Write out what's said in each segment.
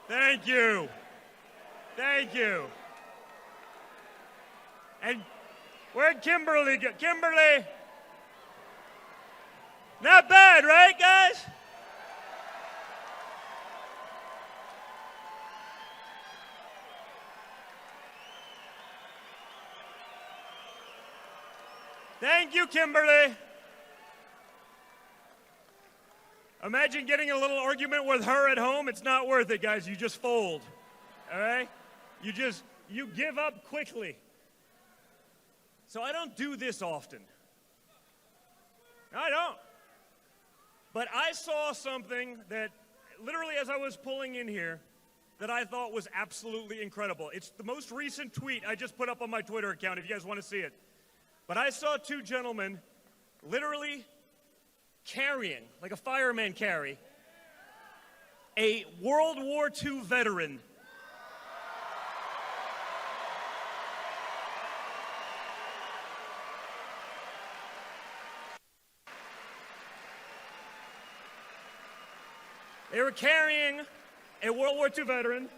Thank you. Thank you. And where'd Kimberly go? Kimberly? Not bad, right, guys? Thank you, Kimberly. Imagine getting a little argument with her at home. It's not worth it, guys. You just fold, all right? You give up quickly. So I don't do this often. I don't. But I saw something that literally as I was pulling in here that I thought was absolutely incredible. It's the most recent tweet I just put up on my Twitter account if you guys want to see it. But I saw two gentlemen literally carrying, like a fireman carry, a World War II veteran. They were carrying a World War II veteran.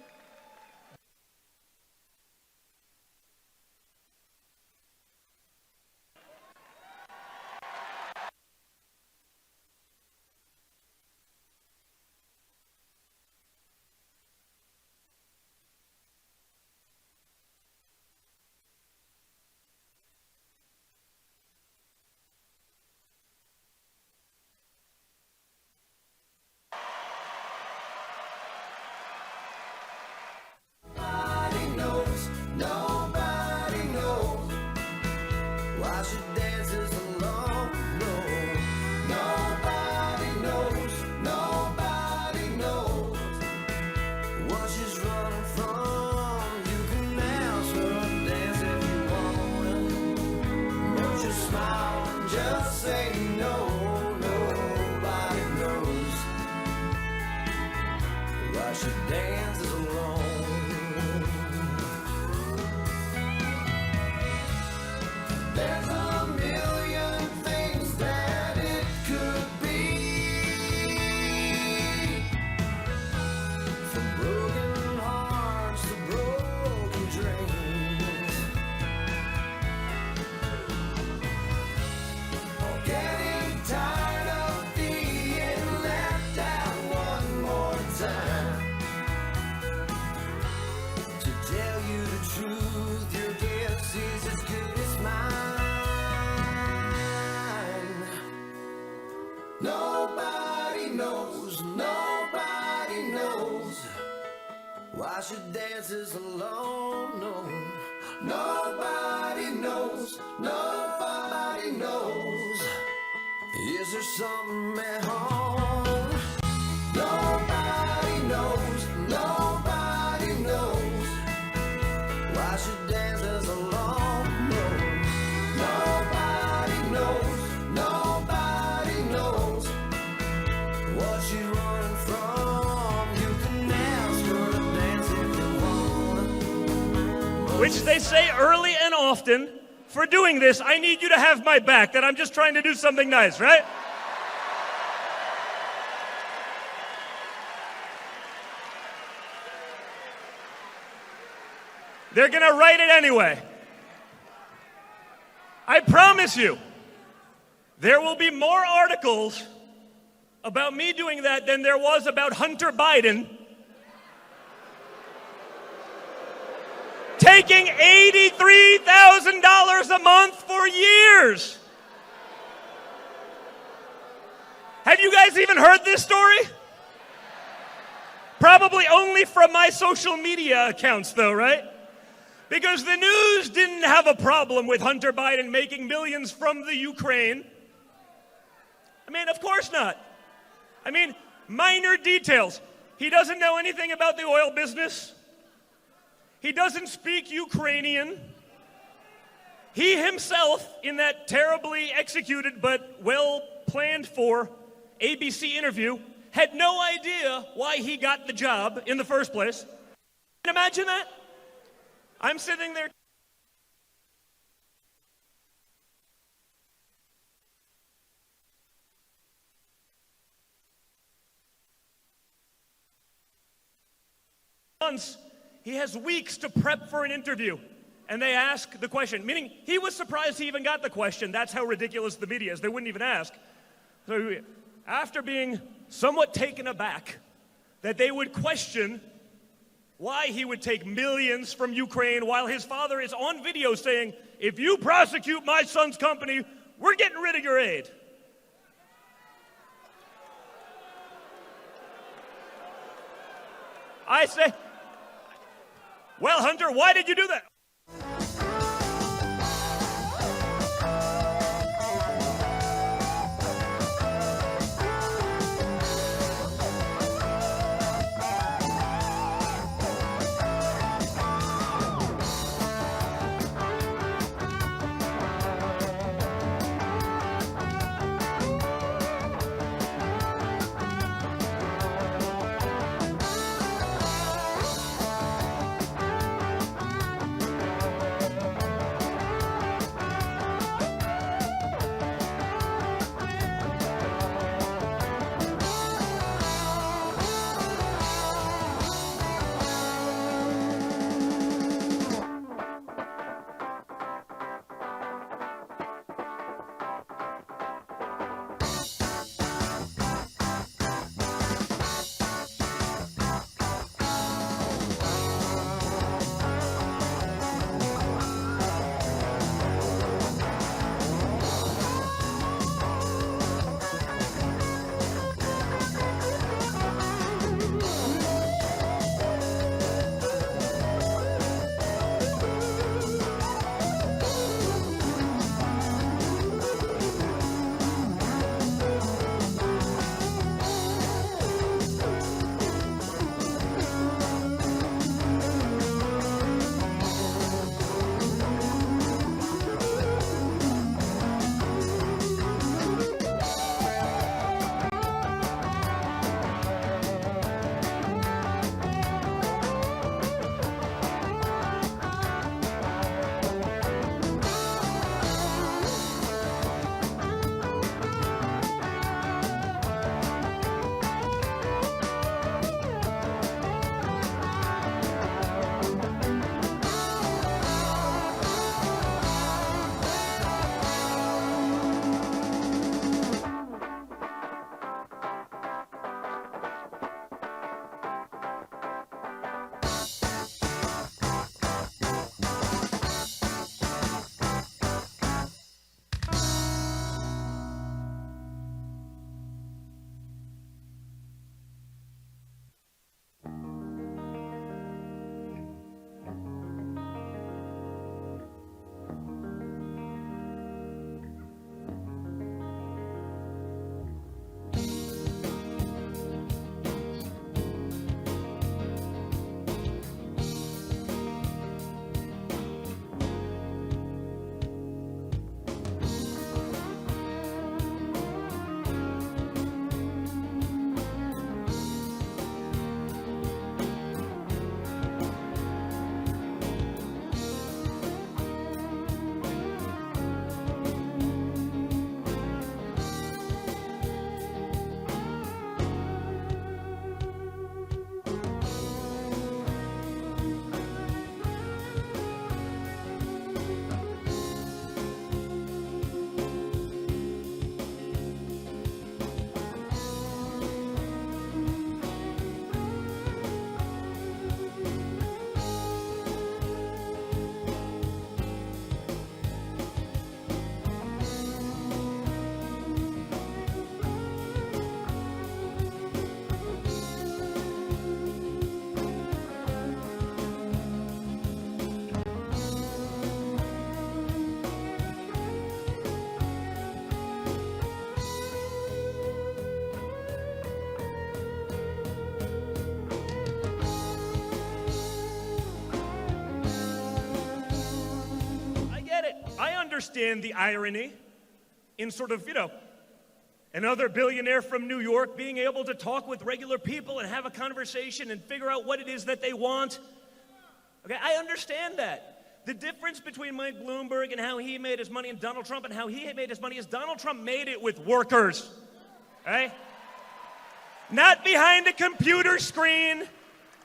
Why she dances alone? No, nobody knows. Nobody knows. Is there something at home? Nobody knows. Nobody knows. Why she dances alone? No, nobody knows. Nobody knows what she's running from. Which they say early and often, for doing this, I need you to have my back, that I'm just trying to do something nice, right? They're gonna write it anyway. I promise you, there will be more articles about me doing that than there was about Hunter Biden taking $83,000 a month for years. Have you guys even heard this story? Probably only from my social media accounts, though, right? Because the news didn't have a problem with Hunter Biden making millions from the Ukraine. I mean, of course not. I mean, minor details. He doesn't know anything about the oil business. He doesn't speak Ukrainian. He himself, in that terribly executed but well planned for ABC interview, had no idea why he got the job in the first place. Can you imagine that? I'm sitting there. months, he has weeks to prep for an interview. And they ask the question, meaning he was surprised he even got the question. That's how ridiculous the media is. They wouldn't even ask. So after being somewhat taken aback that they would question why he would take millions from Ukraine while his father is on video saying, if you prosecute my son's company, we're getting rid of your aid. I say, well, Hunter, why did you do that? understand the irony in sort of, another billionaire from New York being able to talk with regular people and have a conversation and figure out what it is that they want. Okay, I understand that. The difference between Mike Bloomberg and how he made his money and Donald Trump and how he made his money is Donald Trump made it with workers, right? Not behind a computer screen,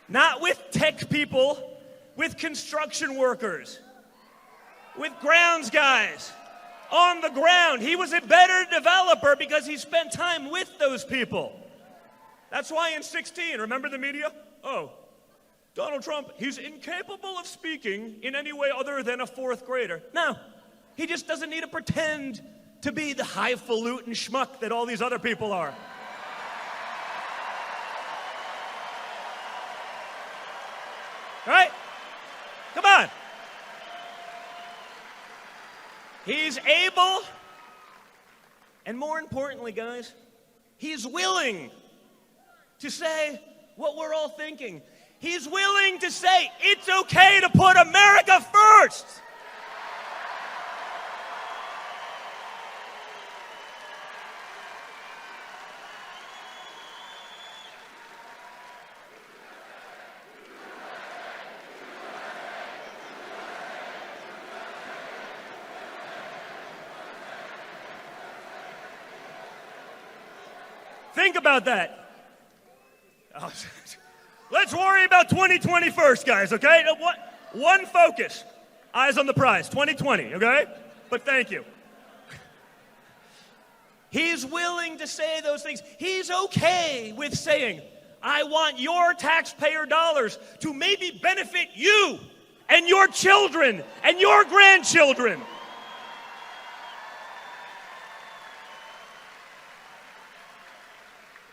Not with tech people, with construction workers, with grounds guys on the ground. He was a better developer because he spent time with those people. That's why in 2016, remember the media? Oh, Donald Trump, he's incapable of speaking in any way other than a fourth grader. No, he just doesn't need to pretend to be the highfalutin schmuck that all these other people are. Right? Come on. He's able, and more importantly, guys, he's willing to say what we're all thinking. He's willing to say it's okay to put America first. Think about that. Oh, let's worry about 2020 first, guys, okay? One focus. Eyes on the prize, 2020, okay? But thank you. He's willing to say those things. He's okay with saying, I want your taxpayer dollars to maybe benefit you and your children and your grandchildren.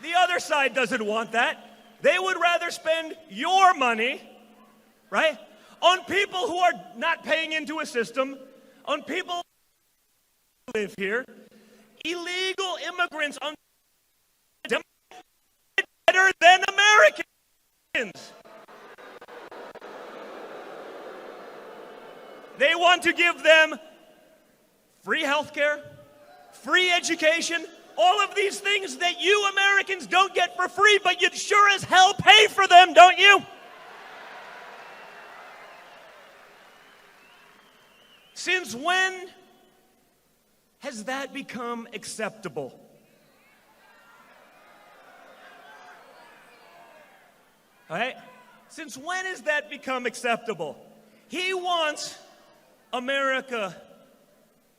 The other side doesn't want that. They would rather spend your money, right, on people who are not paying into a system, on people who live here, illegal immigrants better than Americans. They want to give them free health care, free education, all of these things that you Americans don't get for free, but you sure as hell pay for them, don't you? Since when has that become acceptable? All right? Since when has that become acceptable? He wants America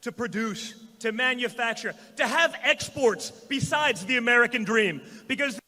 to produce, to manufacture, to have exports besides the American dream. Because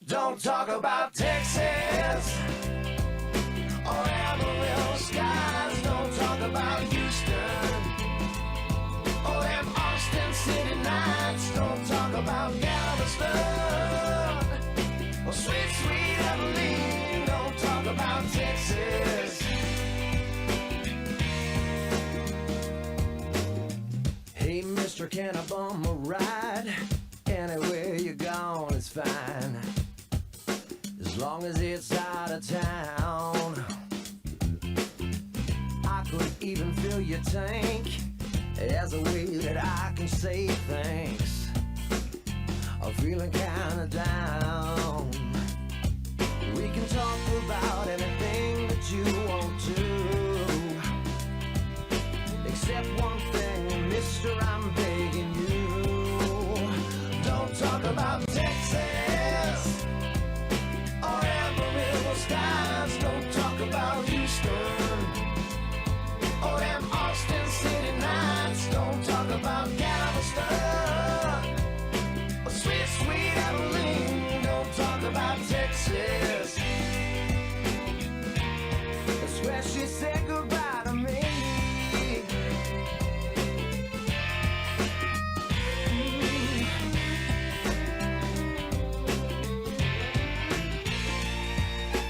Don't talk about Texas or Amarillo skies. Don't talk about Houston or them Austin City nights. Don't talk about Galveston or sweet, sweet Abilene. Don't talk about Texas. Hey, mister, can I bum a ride? Anywhere you're gone is fine. long as it's out of town. I could even fill your tank as a way that I can say thanks. I'm feeling kinda down. We can talk about anything that you want to, except one thing, mister, I'm begging you. Don't talk about Texas or Amarillo skies. Don't talk about Houston or them Austin City nights. Don't talk about Galveston or sweet, sweet Abilene. Don't talk about Texas. I swear she said goodbye to me.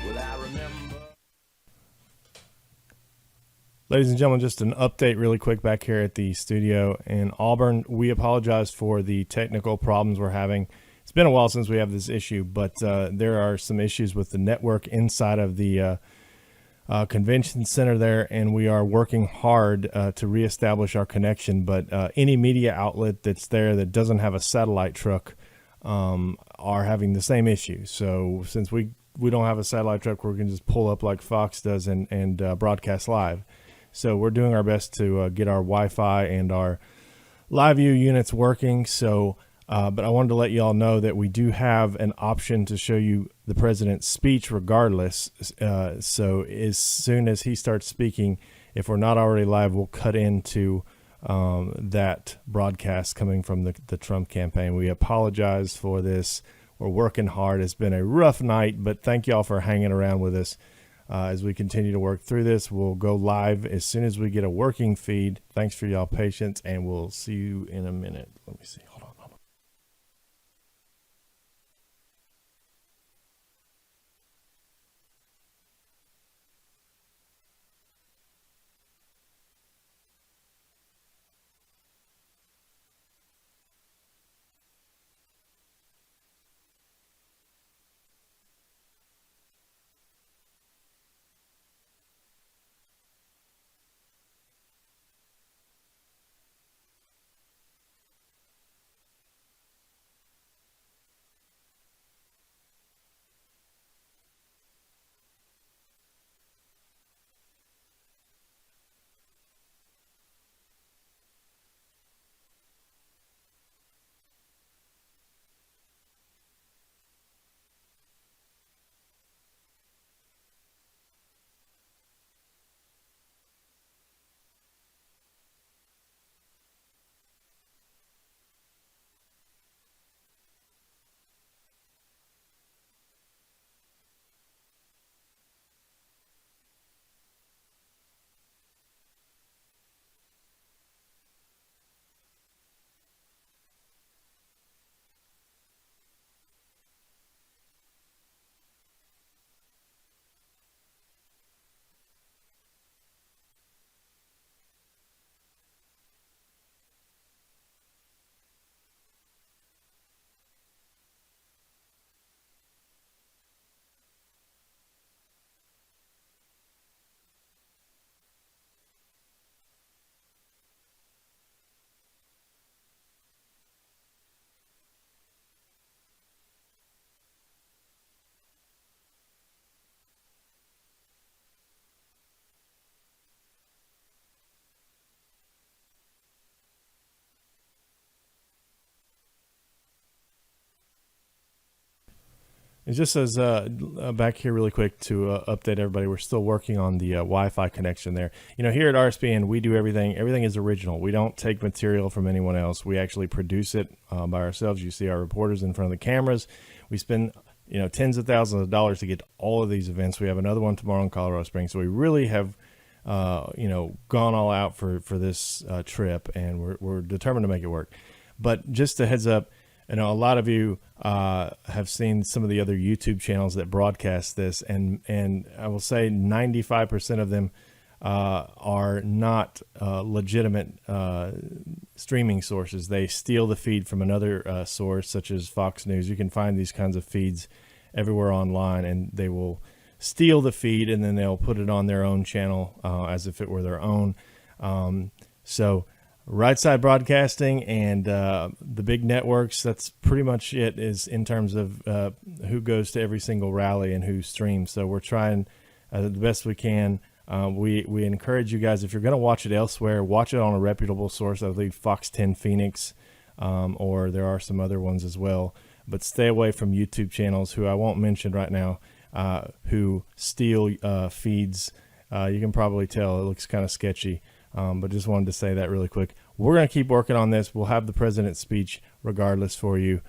Will I remember? Ladies and gentlemen, just an update really quick back here at the studio in Auburn. We apologize for the technical problems we're having. It's been a while since we have this issue, but there are some issues with the network inside of the convention center there, and we are working hard to reestablish our connection. But any media outlet that's there that doesn't have a satellite truck are having the same issue. So since we don't have a satellite truck, we're going to just pull up like Fox does and broadcast live. So we're doing our best to get our Wi-Fi and our live view units working. So, but I wanted to let you all know that we do have an option to show you the president's speech regardless. So as soon as he starts speaking, if we're not already live, we'll cut into that broadcast coming from the Trump campaign. We apologize for this. We're working hard. It's been a rough night, but thank y'all for hanging around with us. As we continue to work through this, we'll go live as soon as we get a working feed. Thanks for y'all patience, and we'll see you in a minute. Let me see. Hold on. It just says back here really quick to update everybody. We're still working on the Wi-Fi connection there. You know, here at RSBN, we do everything. Everything is original. We don't take material from anyone else. We actually produce it by ourselves. You see our reporters in front of the cameras. We spend, tens of thousands of dollars to get to all of these events. We have another one tomorrow in Colorado Springs. So we really have, gone all out for this trip, and we're determined to make it work. But just a heads up, a lot of you have seen some of the other YouTube channels that broadcast this, and I will say 95% of them are not legitimate streaming sources. They steal the feed from another source, such as Fox News. You can find these kinds of feeds everywhere online, and they will steal the feed and then they'll put it on their own channel as if it were their own. So Right Side Broadcasting and the big networks, that's pretty much it is in terms of who goes to every single rally and who streams. So we're trying the best we can. We encourage you guys, if you're going to watch it elsewhere, watch it on a reputable source. I believe Fox 10 Phoenix, or there are some other ones as well. But stay away from YouTube channels who I won't mention right now, who steal feeds. You can probably tell it looks kind of sketchy. But just wanted to say that really quick. We're going to keep working on this. We'll have the president's speech regardless for you.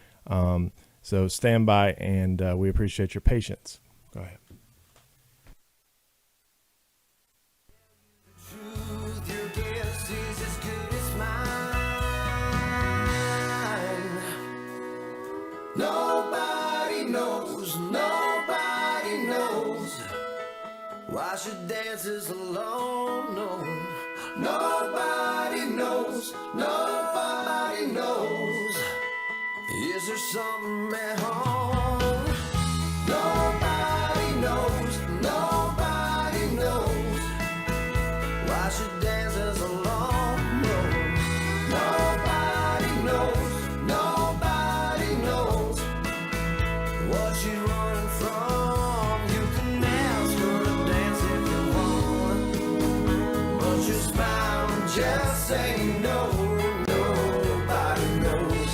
So stand by, and we appreciate your patience. Go ahead. Truth, your guess is as good as mine. Nobody knows, nobody knows why she dances alone. No, nobody knows, nobody knows. Is there something at home? Nobody knows, nobody knows why she dances alone. No, nobody knows, nobody knows what she's running from. You can ask her to dance if you want, but you smile and just say no. Nobody knows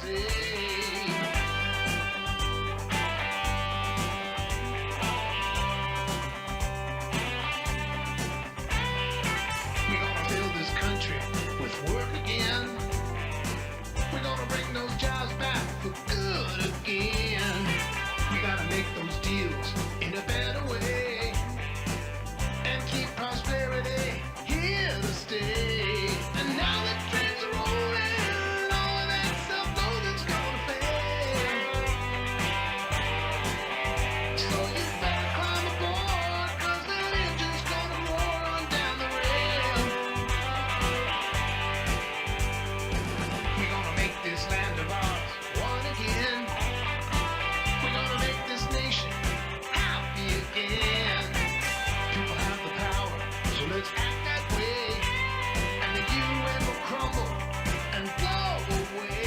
We're gonna fill this country with work again. We're gonna bring those jobs back for good again. We gotta make those deals in a better way and keep prosperity here to stay. And now that trains are rolling, all of that stuff knows it's gonna fail. So you better climb aboard, 'cause that engine's gonna roar on down the rail. We're gonna make this land of ours one again. We're gonna make this nation happy again. People have the power, so let's act that way. And the UN will crumble and blow away.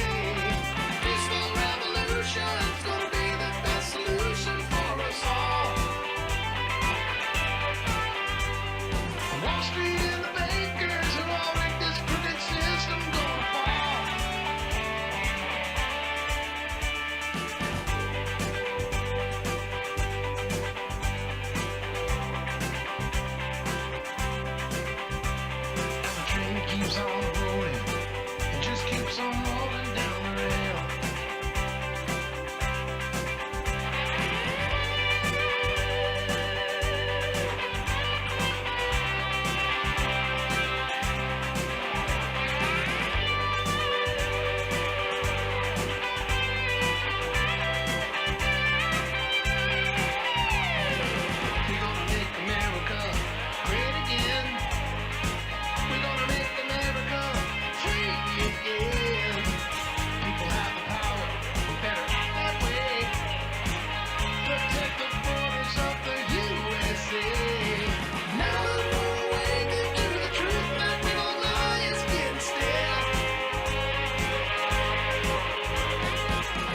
Peaceful revolution's gonna be the best solution for us all. Wall Street and the bankers who all make this crooked system gonna fall. And the train keeps on rolling, it just keeps on rolling down the rail. We're gonna make America great again. We're gonna make America free again. People have the power, we better act that way. Protect the borders of the USA. Now that we're awakened to the truth that we don't lie is getting stale.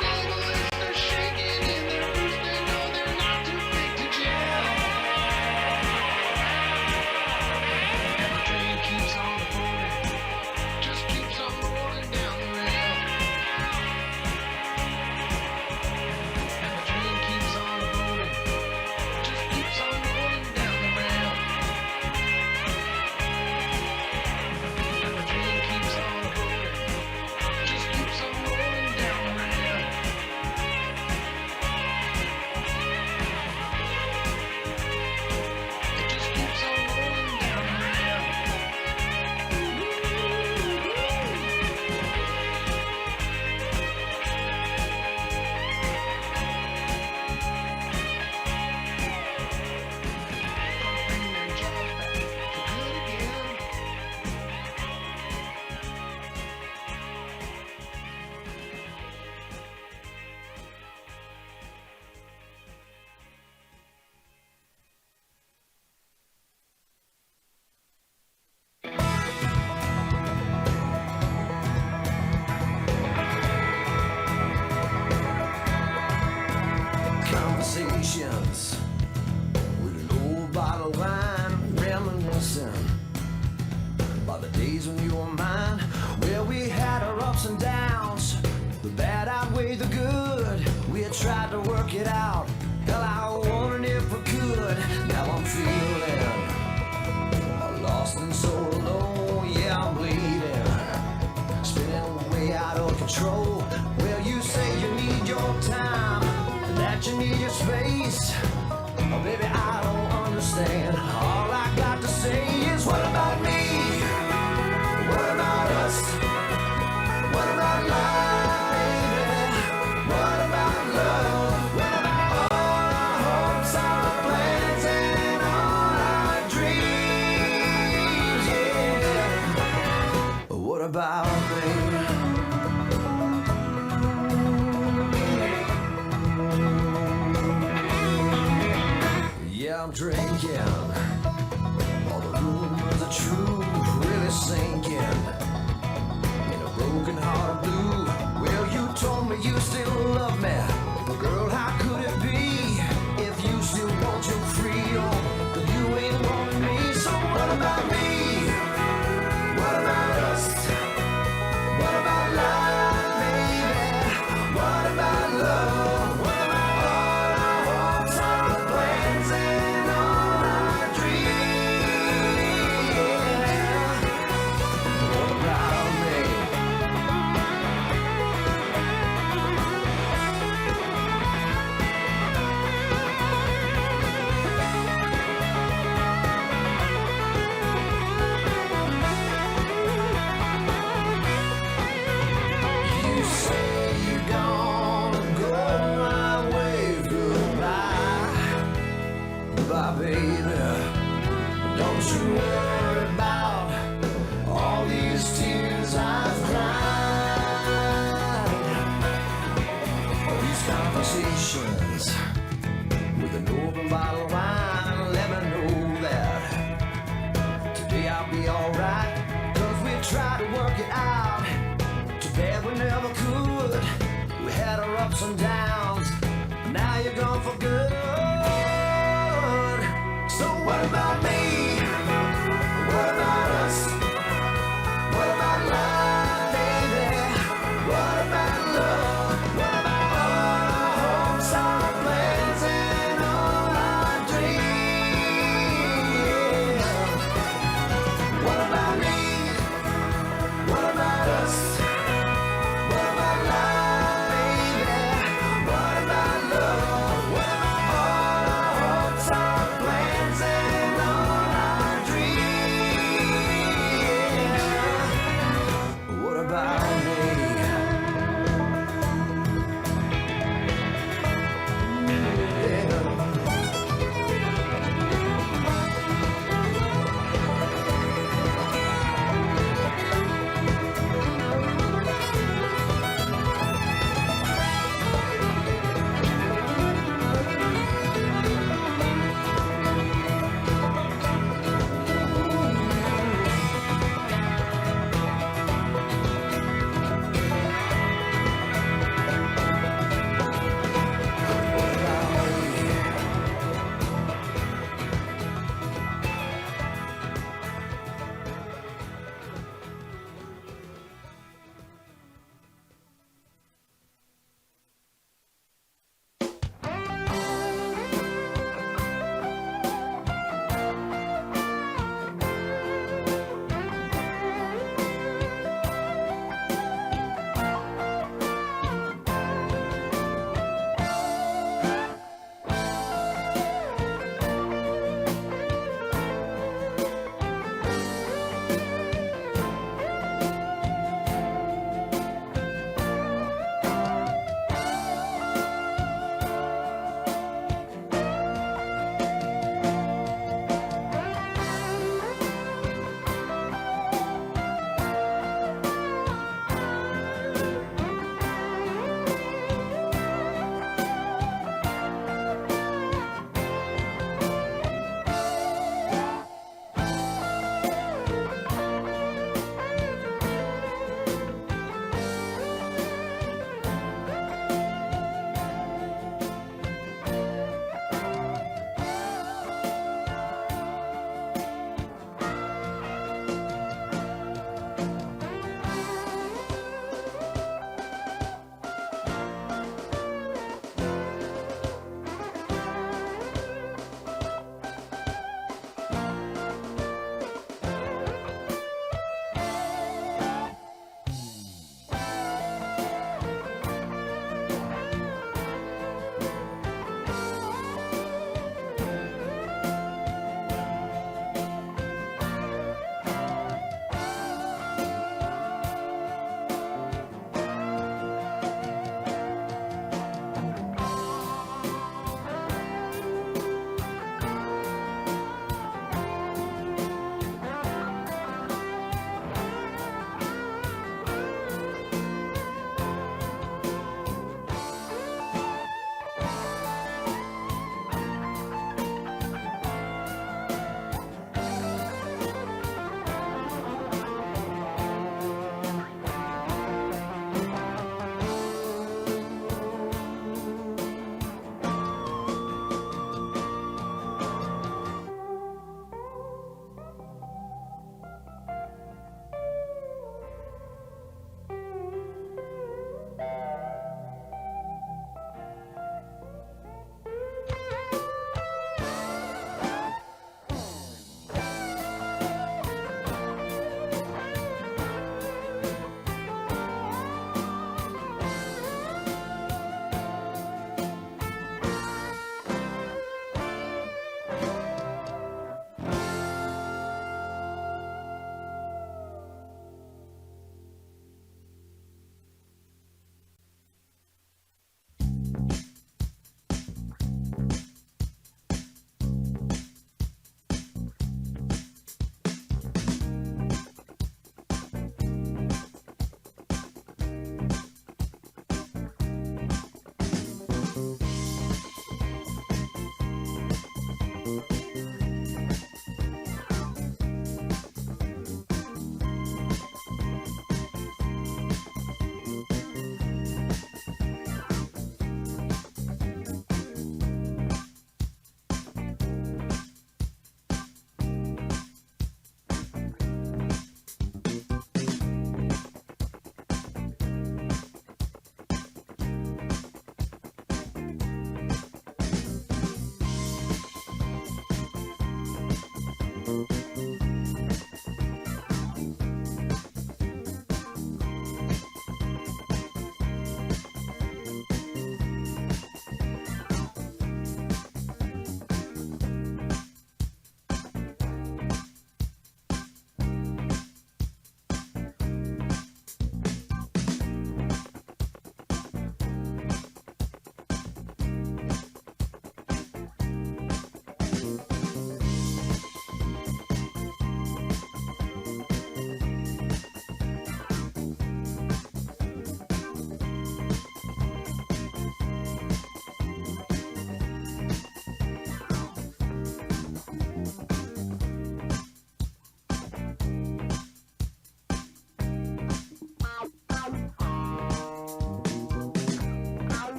Globalists are shaking in their boots, they know they're not too big to jail. And the train keeps on rolling, just keeps on rolling down the rail. And the train keeps on rolling, just keeps on rolling down the rail. And the train keeps on rolling, just keeps on rolling down the rail. It just keeps on rolling down the rail. Bring them jobs back for good again. Conversations with an old bottle of wine, reminiscing about the days when you were mine, where we had our ups and downs, the bad outweighed the good. We had tried to work it out. Hell, I wondered if we could. Now I'm feeling lost and so alone. Yeah, I'm bleeding, spinning way out of control. Well, you say you need your time, that you need your space. Oh, baby, I don't understand. All I got to say is, what about me? What about us? What about life, baby? What about love? What about all our hopes, our plans, and all our dreams? Yeah. What about me? Yeah, I'm drinking. All the rumors are true, really sinking in a broken heart of blue. Well, you told me you still love me, but girl, how could it be if you still want your freedom? But you ain't wanting me, so what about me? What about us? What about life, baby? ups and downs. Now you're gone for good. So what about me? What about us? What about love, baby? What about love? What about all our hopes, our plans, and all our dreams? What about me? What about us? What about love, baby? What about love? What about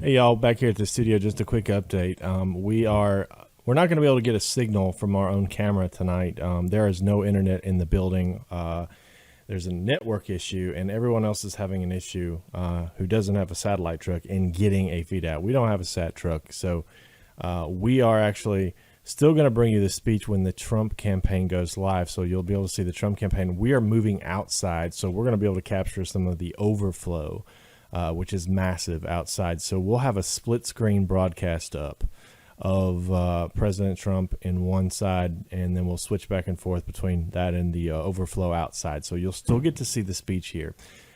Hey y'all, back here at the studio. Just a quick update. We're not going to be able to get a signal from our own camera tonight. There is no internet in the building. There's a network issue, and everyone else is having an issue who doesn't have a satellite truck in getting a feed out. We don't have a sat truck, so we are actually still going to bring you the speech when the Trump campaign goes live, so you'll be able to see the Trump campaign. We are moving outside, so we're going to be able to capture some of the overflow, which is massive outside. So we'll have a split screen broadcast up of President Trump in one side, and then we'll switch back and forth between that and the overflow outside. So you'll still get to see the speech here.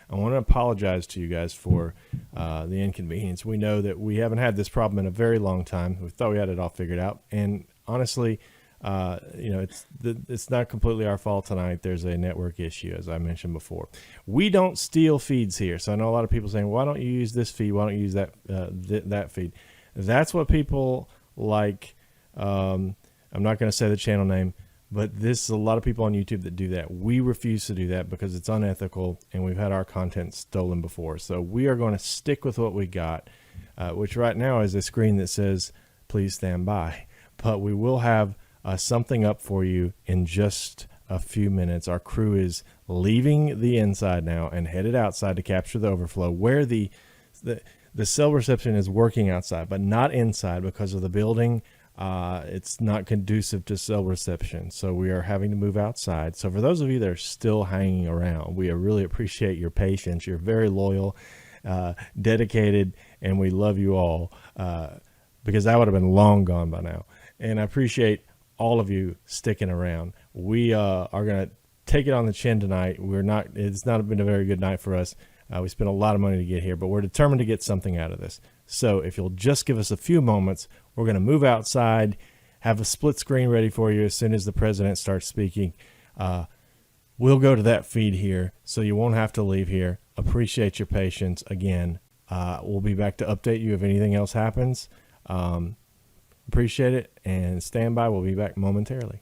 I want to apologize to you guys for the inconvenience. We know that we haven't had this problem in a very long time. We thought we had it all figured out, and honestly, it's not completely our fault tonight. There's a network issue, as I mentioned before. We don't steal feeds here, so I know a lot of people saying, "Why don't you use this feed? Why don't you use that feed?" That's what people like. I'm not going to say the channel name, but there's a lot of people on YouTube that do that. We refuse to do that because it's unethical, and we've had our content stolen before. So we are going to stick with what we got, which right now is a screen that says, "Please stand by." But we will have something up for you in just a few minutes. Our crew is leaving the inside now and headed outside to capture the overflow, where the cell reception is working outside, but not inside because of the building. It's not conducive to cell reception, so we are having to move outside. So for those of you that are still hanging around, we really appreciate your patience. You're very loyal, dedicated, and we love you all, because I would have been long gone by now. And I appreciate all of you sticking around. We are going to take it on the chin tonight. It's not been a very good night for us. We spent a lot of money to get here, but we're determined to get something out of this. So if you'll just give us a few moments, we're going to move outside, have a split screen ready for you as soon as the president starts speaking. We'll go to that feed here, so you won't have to leave here. Appreciate your patience. Again, we'll be back to update you if anything else happens. Appreciate it, and stand by. We'll be back momentarily.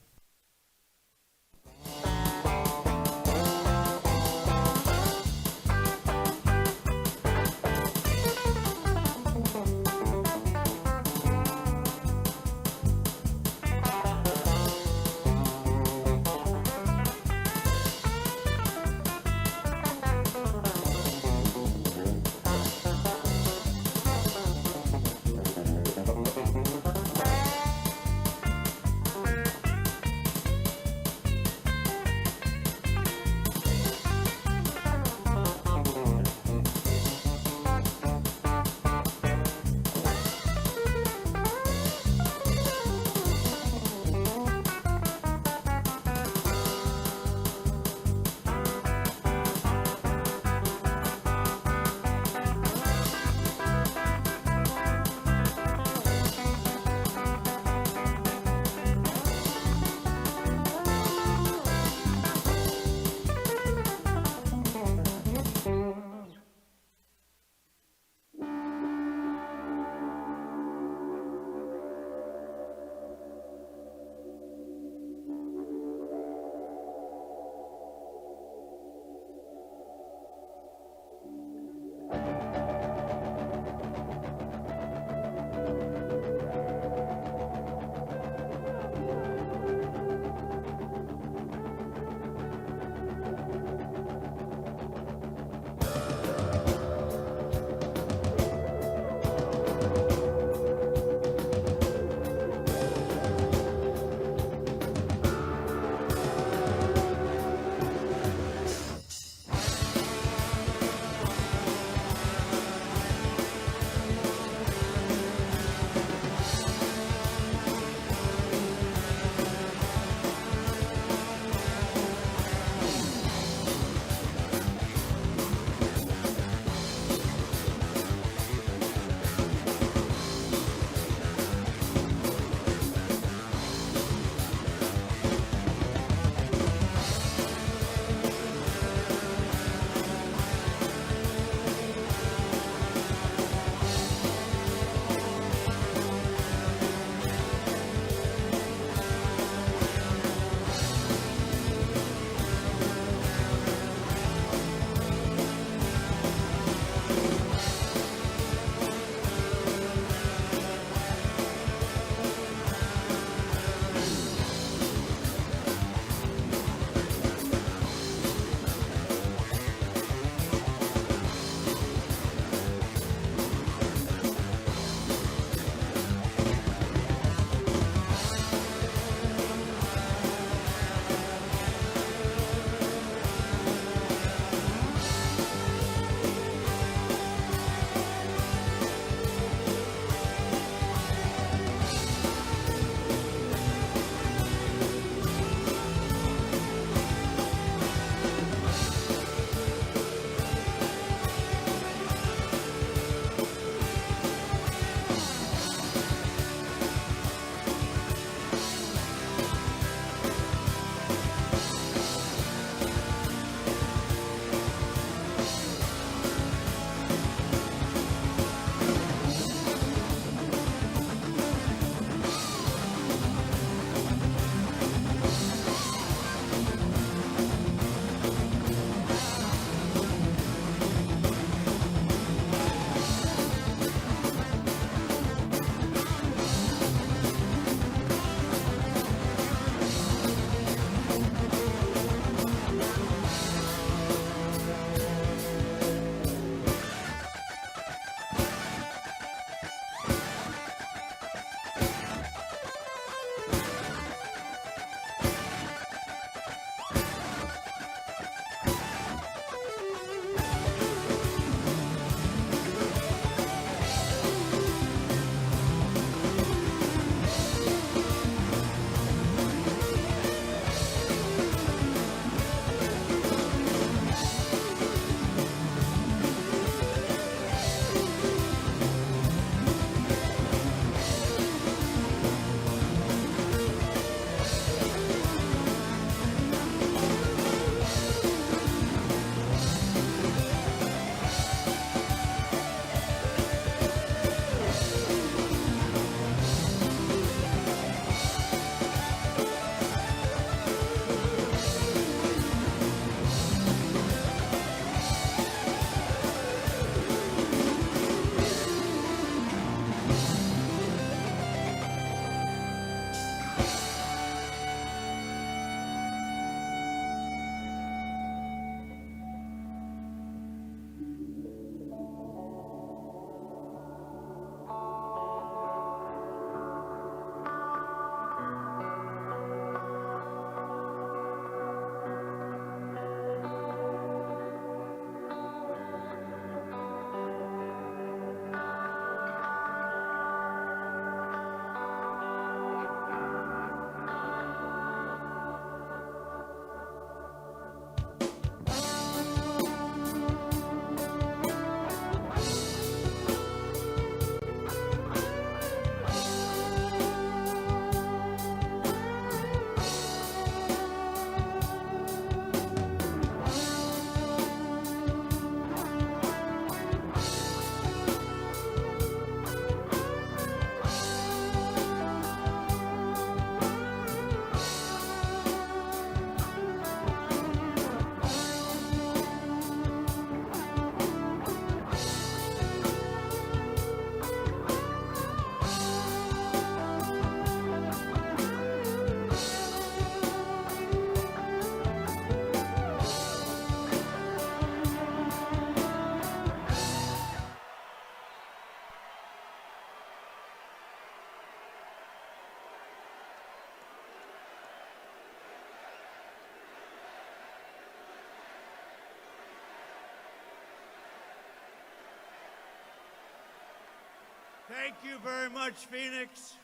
Thank you very much, Phoenix.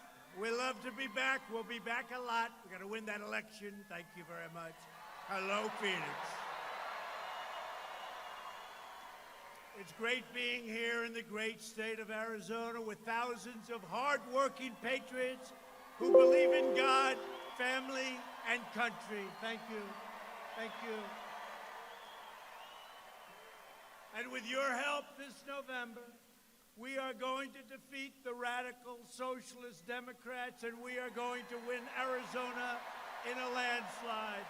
We love to be back. We'll be back a lot. We're going to win that election. Thank you very much. Hello, Phoenix. It's great being here in the great state of Arizona with thousands of hardworking patriots who believe in God, family, and country. Thank you. Thank you. And with your help this November, we are going to defeat the radical socialist Democrats, and we are going to win Arizona in a landslide.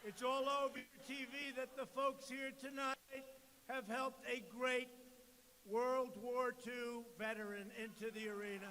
It's all over TV that the folks here tonight have helped a great World War II veteran into the arena.